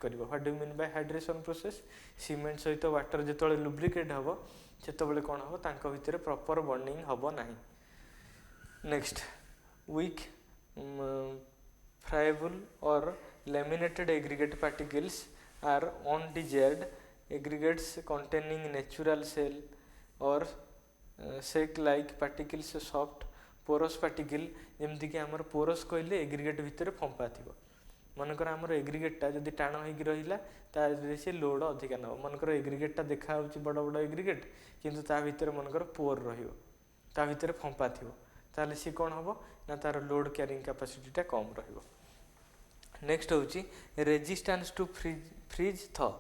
करिवो what do mean by hydration process cement सहित water जेतବେଳେ lubricate हबो सेतବେଳେ कोन हबो तांको भितरे प्रॉपर बॉन्डिंग हबो नाही next weak friable or laminated aggregate particles are undesired aggregates containing natural shell or shake like particles soft porous particle जेमती कि आमर porous कहले aggregate भितर फंपा थिबो मनकर आमर एग्रीगेट जदि टाण होगी रहा तारे से लोड अधिका नब मनकर एग्रीगेटा देखा बड़ बड़ एग्रीगेट किंतु ता भितर मनकर पोर रहिबो ता भितर फंपा थिबो ताले सी कोन हबो ना तार लोड क्यारिंग कैपेसिटीटा कम रहिबो नेक्स्ट होची रेजिस्टेंस टू फ्रीज थ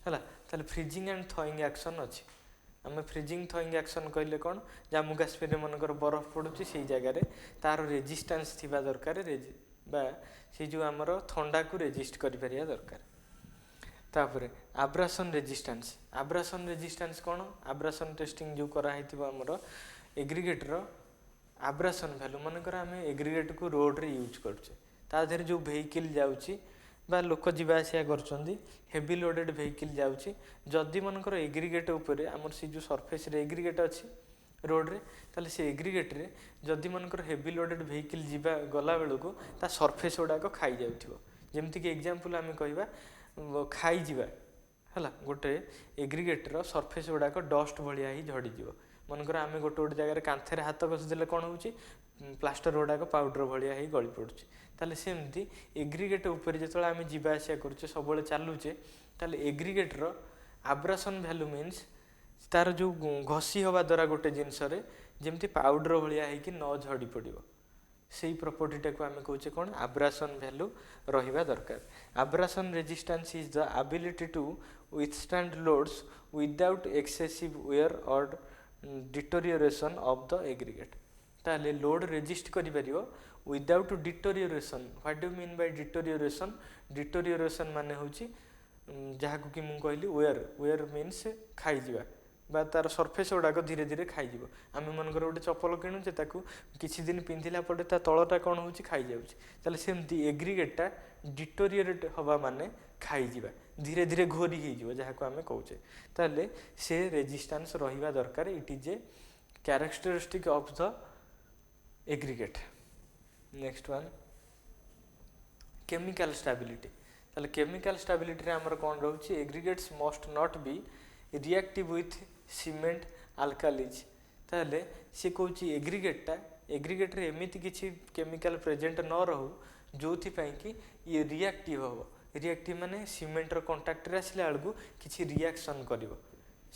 हला ताले फ्रीजिंग एंड थॉइंग एक्शन अछि आम फ्रीजिंग थॉइंग एक्शन कहले कौन जम्मू काश्मीर मनकर बरफ पड़ुची से जगार तार रेजिस्टेंस थिबा दरकार बा से जो आमर थंडा को रेजिस्ट करि परिया दरकार तापरे आब्रासन रेजिस्टेंस कौन आब्रासन टेस्टिंग जो करा हिथिबो आमर एग्रीगेट रो आब्रासन वैल्यू मनकर आम एग्रीगेट को रोड रे यूज करछे ता देर जो वेहिकल जाउची बा लोक जीवा आसिया करछंदी हेवी लोडेड वेहिकल जाउची जदि मनकर एग्रीगेट ऊपर आमर से जो सरफेस रे एग्रीगेट अछि रोड रे ताले से एग्रीगेट रे जदि मनकर हेवी लोडेड वेहिकल जीवा गला बेलको ता सरफेस गुडा को खाई जाउथिबो जेमति कि एग्जांपल आमे कहबा खाई जीवा हला गोटे एग्रीगेट रो सरफेस गुडा को डस्ट भलिया ही झड़ी जीवो मनकर आमे गोटे गोटे जगह कांथरे हाथ घस देले कोन होउची प्लास्टर गुडा को पाउडर भलिया ही गळी पडुची ताले सेमती एग्रीगेट ऊपर जेतला आमे जीवा आसिया करछे सबले चालुचे ताले एग्रीगेट रो आब्रासन वैल्यू मीन्स तार जो घसी हवा द्वारा गोटे जिनस जमती पाउडर भलिया है कि न झड़ी पड़ो से प्रॉपर्टीटा को आमे कहूचे कौन आब्रासन वैल्यू रहिबा दरकार abrasion resistance is the ability to withstand loads without excessive wear और डिटोरियोरेशन ऑफ द एग्रीगेट ताले लोड रेजिस्ट करि परियो without deterioration what do mean by deterioration माने होची जहाँ को कि मु कहली वेयर मीन्स खाई जीवा बा तार सरफेस गुड़ाक धीरे धीरे खाई जीवो आमे मनकर गोटे चप्पल किणुचे ताकू किछि दिन पिंधिला पड़े ता तलटा कौन होची खाई जाउची ताले सेमती एग्रीगेटटा डिटोरियोरेट हवा माने खाई जीवा धीरे धीरे घोरी ही जीवो जहाँ को आमे कहूचे ताले से रेजिस्टेंस रहिबा दरकार it is a characteristic of the aggregate next one chemical stability ताले केमिकल स्टेबिलिटी रे हमर कोन रहउची aggregates must not be reactive with cement alkalis ताले से कहउची एग्रीगेट रे एमिति किछि केमिकल प्रेजेंट न रहू जोथि पई कि ये रिएक्टिव हो रिएक्टिव माने सीमेंट रो कांटेक्ट रे आसिला अलगु किछि रिएक्शन करिवो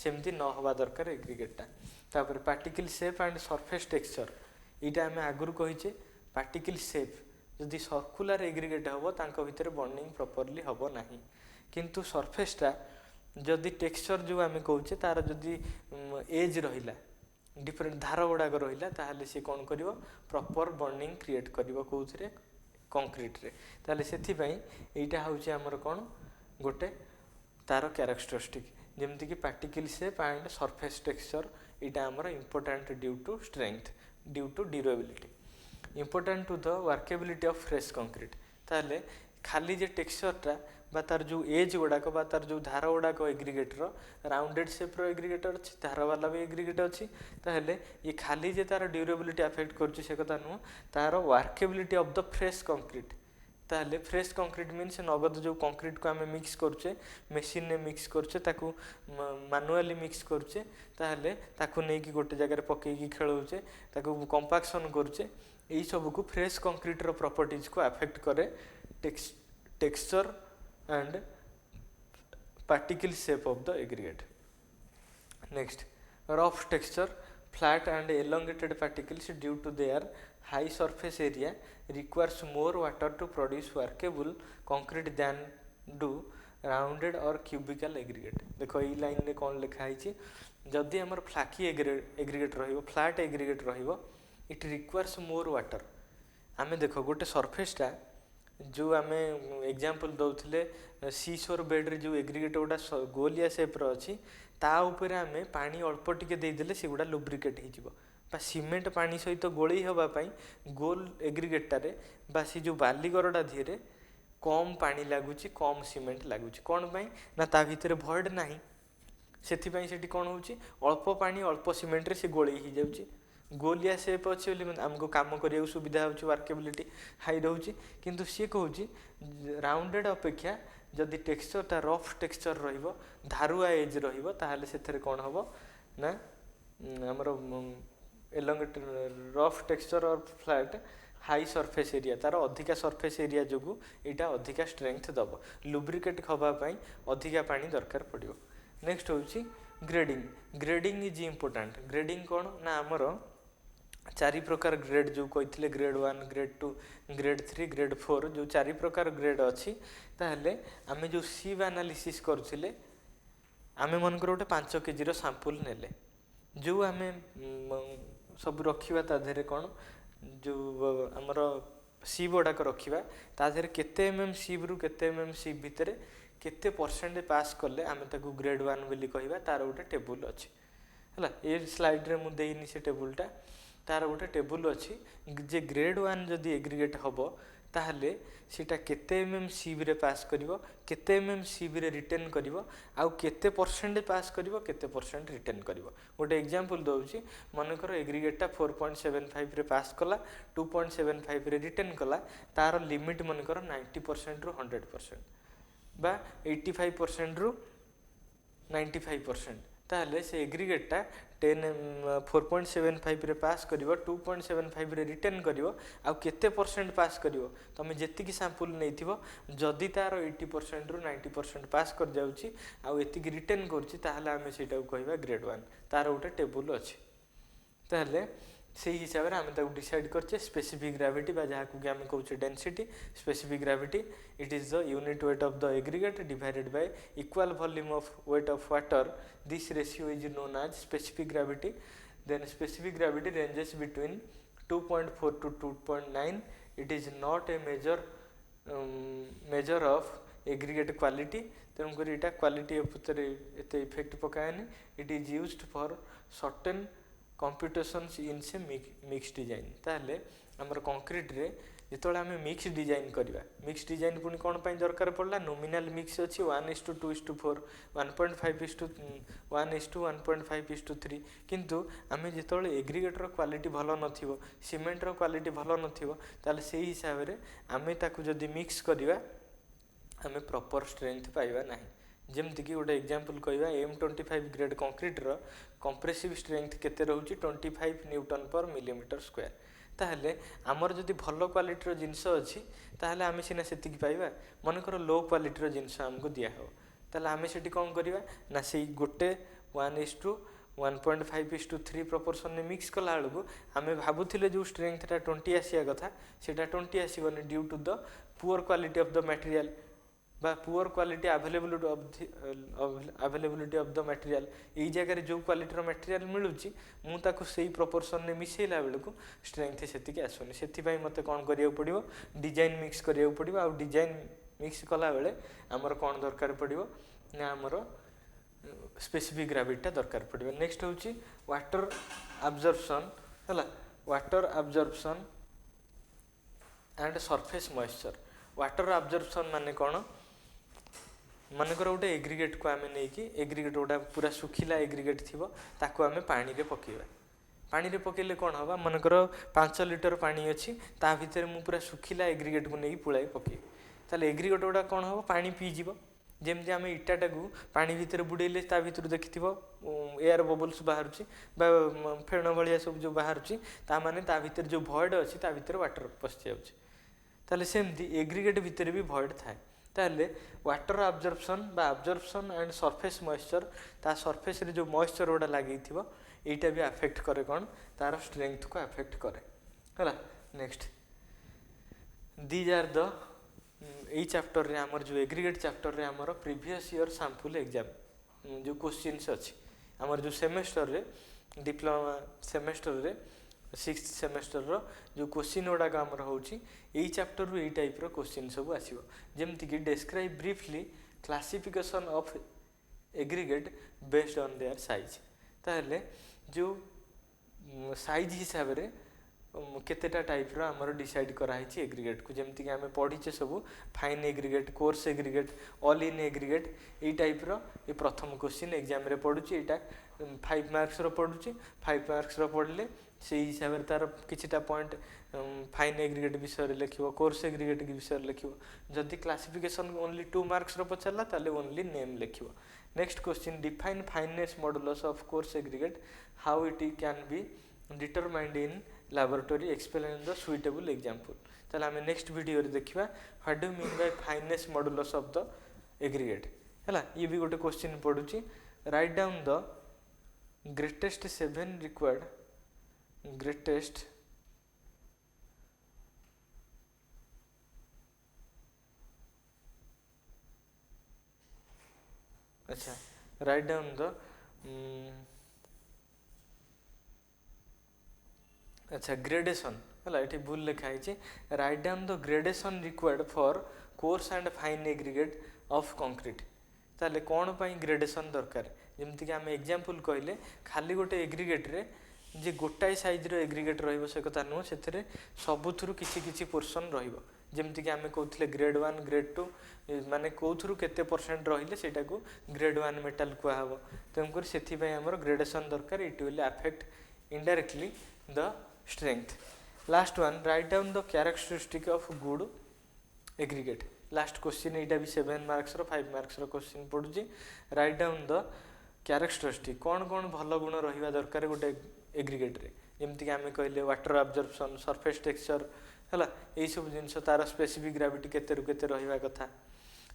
सेमति न होबा दरकार एग्रीगेटटा तापर particle shape and surface texture इटा हमें आगुरु कहिचे पार्टिकल शेप जदि सर्कुलर एग्रीगेट हबो तांको भितर बॉन्डिंग प्रॉपर्ली हबो नाही किंतु सरफेसटा जदि टेक्सचर जो आमे कहूचे तार जदि एज रहिला डिफरेंट धार गुड़ाक रहिला ताहले से कोन करिवो प्रॉपर बॉन्डिंग क्रिएट करिवो कोउथरे कंक्रीट रे ताहले सेथि पई एटा होउचे हमर कोन गोटे तार कैरेक्टरिस्टिक जेमति कि particle shape and surface texture एटा हमर important due to strength due to durability important to the workability of fresh concrete ताहले खाली जे टेक्सचरटा बा तार जो एज गुड़ाक बा तार जो धार गुड़ाक एग्रीगेटर राउंडेड शेप रो एग्रीगेटर अच्छी धार वाला भी एग्रीगेट अच्छी ताहले ये खाली जे तार ड्यूरेबिलिटी अफेक्ट करछि से कथा नु तार workability of the fresh concrete ताहले फ्रेश कंक्रीट मीन्स नगद जो कंक्रीट को आमे मिक्स करछे मशीन ने मिक्स करछे ताकू मैनुअली मिक्स करछे ताहले ताकू नै कि गोटे जगह रे पके कि खेलौछे ताकू कंपैक्शन करछे एई सब को फ्रेश कंक्रीट रो प्रॉपर्टीज को अफेक्ट करे texture and particle shape of the aggregate. Next, rough texture, flat and elongated particles due to their high surface area requires more water to produce workable concrete than do rounded or cubical aggregate. देखो ई line रे कोन लिखा है जदि हमर flaky aggregate रहिबो flat aggregate रहिबो it requires more water आमे देखो गोटे सरफेसटा जो आमे एग्जांपल दउथिले सीशोर बेड रे जो एग्रीगेट गोटा गोलिया शेप रो अछि ता ऊपर आमे पानी अल्प टिके दे देले से गोटा लुब्रिकेट हे जिवो बा सीमेंट पानी सहित गोळी हबा पई गोल एग्रीगेट रे बा सी जो बाली गरडा धीरे कम पानी लगुच कम सीमेंट लगुच कौन पाई ना ता भितर भॉइड नहीं से कौन होची अल्प पानी अल्प सीमेंट रे से गोले ही जाउची गोलिया सेप अच्छे आमको कम करिया सुविधा होची वर्केबिलिटी हाई रोची किंतु सी कहूँ राउंडेड अपेक्षा जदि टेक्सचरटा रफ टेक्सचर रहिबो धारुआ एज रहिबो ताहाले सेथरे कौन हबो ना हमर एलोंगेट रफ टेक्सचर और फ्लैट हाई सरफेस एरिया तार अधिका सरफेस एरिया जोगु एटा अधिका स्ट्रेंथ दब लुब्रिकेट हवा पाई अधिका पानी दरकार पड़ियो। नेक्स्ट होची grading grading is important grading कौन ना आमर चारि प्रकार ग्रेड जो कही ग्रेड 1 ग्रेड 2 ग्रेड 3 ग्रेड 4 जो चारि प्रकार ग्रेड अच्छी ताहले आमे जो सीव एनालिसिस करुले आमे मनकर गोटे 5 kg सैंपल नेले जो आमे सब रखिबा ता देहरे कौन जो आमर सीव गुड़ाक रखिबा ता देहरे केते एमएम सीव रु केते एमएम सीव भितर केते परसेंट पास कले आमे ताकू ग्रेड 1 बोली कहिबा तार गोटे टेबुल अछि हला ए स्लाइड रे मु देइनी से टेबुलटा तार गोटे टेबुल अच्छी जे ग्रेड 1 जदि एग्रीगेट हम ताहले सीटा केते एमएम सीव रे पास करिवो केते एमएम सीव रे रिटेन करिवो आउ केते परसेंट पास करिवो केते परसेंट रिटेन करिवो गोटे एग्जांपल दउची मनकर एग्रीगेटटा 4.75 रे पास कला 2.75 रे रिटेन कला तार लिमिट मनकर 90% रु 100% बा 85% रु 95% ताहले से एग्रीगेटटा 4.75 रे पास करिवो 2.75 रे रिटेन करिवो आ केते परसेंट पास करिवो तमे जेति की सैंपल नेइथिवो जदि तार 80% रु 90% पास कर जाउची आ एति की रिटेन करची ताहले आमे सेटा को कहबा ग्रेड 1 तार गोटे टेबुल अछि ताहले से हिसाब रे आमे ताको डिसाइड करचे स्पेसिफिक ग्रेविटी बा जहा को आमे कहउचे density specific gravity it is the unit weight of the aggregate divided by equal volume of weight of water this ratio is known as specific gravity then specific gravity ranges between 2.4 to 2.9 it is not a measure of aggregate quality तेणुक एटा quality एते effect पकाएनी it is used for certain computations in से mix design ताहले हमर concrete रे जेतोले आमे मिक्स डिजाइन करबा मिक्स डिजाइन पुनी कोन पई दरकार पड़ला नॉमिनल मिक्स अछि 1:2:4 1.5:1 1.5:3 किंतु आमे जेतोले एग्रीगेटर क्वालिटी भलो नथिवो सीमेंट रो क्वालिटी भलो नथिवो ताले सेही हिसाब रे आमे ताकू जदी मिक्स करबा आमे प्रॉपर स्ट्रेंथ पाइबा नाही जेमति कि गोटे एग्जांपल कहबा M25 ग्रेड कंक्रीट रो कंप्रेसिव स्ट्रेंथ केते रहउची 25 न्यूटन पर मिलीमीटर स्क्वायर ताहले आमर जदी भलो क्वालिटी रो जिंस अछि ताहले आमे सिना सेति की पाइबा मनकर लो क्वालिटी रो जिंस हमको दिया हो ताहले आमे सेठी कोन करबा ना सेही गोटे 1:1.5:3 प्रोपोर्शन ने मिक्स कला बेलू आमे भाबुथिले जो स्ट्रेंथटा 20 आसिया कथा सेटा 20 आसीबनी due to the poor quality of the material बा poor quality availability of the material एई जगह रे जो क्वालिटी रो मटेरियल मिलुची मु ताको सेही प्रोपोर्शन ने मिसेला बेलू स्ट्रेंथ सेति के आसोनी सेति पई मते कोन करिया पड़िबो डिजाइन मिक्स करिया पड़िबो आ डिजाइन मिक्स कला बेले हमर कोन दरकार पड़िबो ना हमर स्पेसिफिक ग्रेविटी दरकार पड़िबो। नेक्स्ट होची वाटर अब्जॉर्प्शन हला water absorption and surface moisture water absorption माने कोन मनकर गोटे एग्रीगेट को आमे नहीं कि एग्रीगेट गोटा पूरा सुखिला एग्रीगेट थिबो ताको आमे पानी रे पकेबा पानी रे पकेले कोन हबा मनकर 5 लीटर पानी अछि ता भीतर मु पूरा सुखिला एग्रीगेट को नहीं पुळाई पके ताले एग्रीगेट गोटा कोन हबो पानी पी जीवो जेमति आमे इटाटा को पानी भीतर बुडेले ता भीतर देखिथिबो एयर बबल्स बाहरची बा फेण भलिया सब जो बाहरची ता माने ता भीतर जो भॉइड अछि ता भीतर वाटर पसि जाउची ताले सेमति एग्रीगेट भीतर भी भॉइड थाए ताले वाटर अब्जॉर्प्शन बा अब्जॉर्प्शन एंड सरफेस मॉइस्चर ता सरफेस रे जो मॉइस्चर ओडा लागि थिबो एटा भी अफेक्ट करे कोन तार स्ट्रेंथ को अफेक्ट करे हला। Next these are the A chapter रे हमर जो एग्रीगेट चैप्टर रे हमर प्रीवियस ईयर सैंपल एग्जाम जो क्वेश्चंस अछि हमर जो सेमेस्टर रे डिप्लोमा सेमेस्टर रे 6th सेमेस्टर रो जो क्वेश्चन ओडा का हमर होची एई चैप्टर रो एई टाइप रो क्वेश्चन सब आसीबो जेमति कि describe briefly classification of aggregate based on their size ताहले जो साइज हिसाब रे केतेटा टाइप रो हमर डिसाइड कराई एग्रीगेट को जमती कि आम पढ़ीचे सब fine aggregate coarse aggregate all in aggregate ये टाइप रो ये प्रथम क्वेश्चन एग्जाम रे पड़ुची एटा 5 मार्क्स रो पड़ुची 5 मार्क्स रो पढ़ले से हिसाब रे तार किछिटा पॉइंट फाइन एग्रीगेट विषय रे लिखिबो कोर्स एग्रीगेट के विषय रे लिखिबो जदि क्लासिफिकेशन ओनली 2 मार्क्स रो पचला ताले ओनली नेम लिखिबो next question define fineness modulus of coarse aggregate how it can be determined in laboratory explain the suitable example ताले हमें नेक्स्ट वीडियो रे देखिबा what do mean by fineness modulus of the aggregate हला ये भी गोटे question पडुची write down the greatest 7 required greatest अच्छा राइट डाउन द अच्छा ग्रेडेशन है ये भूल लिखा है write down the gradation required for coarse and fine aggregate of concrete ताले कौन पाई ग्रेडेशन दरकार जमती कि आम एग्जांपल कहले खाली गोटे एग्रीगेट रे जे गोटाए साइज रो एग्रीगेट रहिबो से कथा नुह से सबुथुरु किछि किछि पोर्शन रहिबो जमती कि आम कहते ग्रेड 1 ग्रेड 2 माने कौथुरु केते परसेंट रहिले सेटा को ग्रेड 1 मेटल कुआ हबो तेमकर सेथि पय हमर ग्रेडेशन दरकार it will affect indirectly the strength last one write down the characteristic of good aggregate last question एटा भी 7 मार्क्स रो 5 मार्क्स रो क्वेश्चन पडुची write down the characteristic कौन कौन भलो गुण रहिबा दरकार गोटे एग्रीगेट रे जेमति कि आमे कहले वाटर अब्जॉर्प्शन सरफेस टेक्सचर हला एई सब जिंस तार स्पेसिफिक ग्रेविटी केते रु केते रहिबा कथा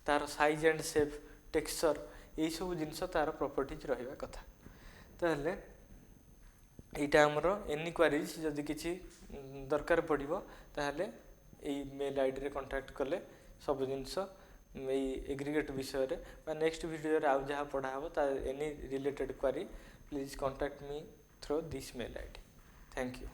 तार साइज एंड शेप टेक्सचर एई सब जिंस तार प्रॉपर्टीज रहिबा कथा ताहले एटा हमरो एनी क्वेरीज जदि किछि दरकार पड़िबो ताहले एई मेल आईडी रे कांटेक्ट कले सब जिंस एई एग्रीगेट विषय रे बा नेक्स्ट वीडियो रे आ जहा पढा हबो ता any related query please contact me through this mail ID thank you.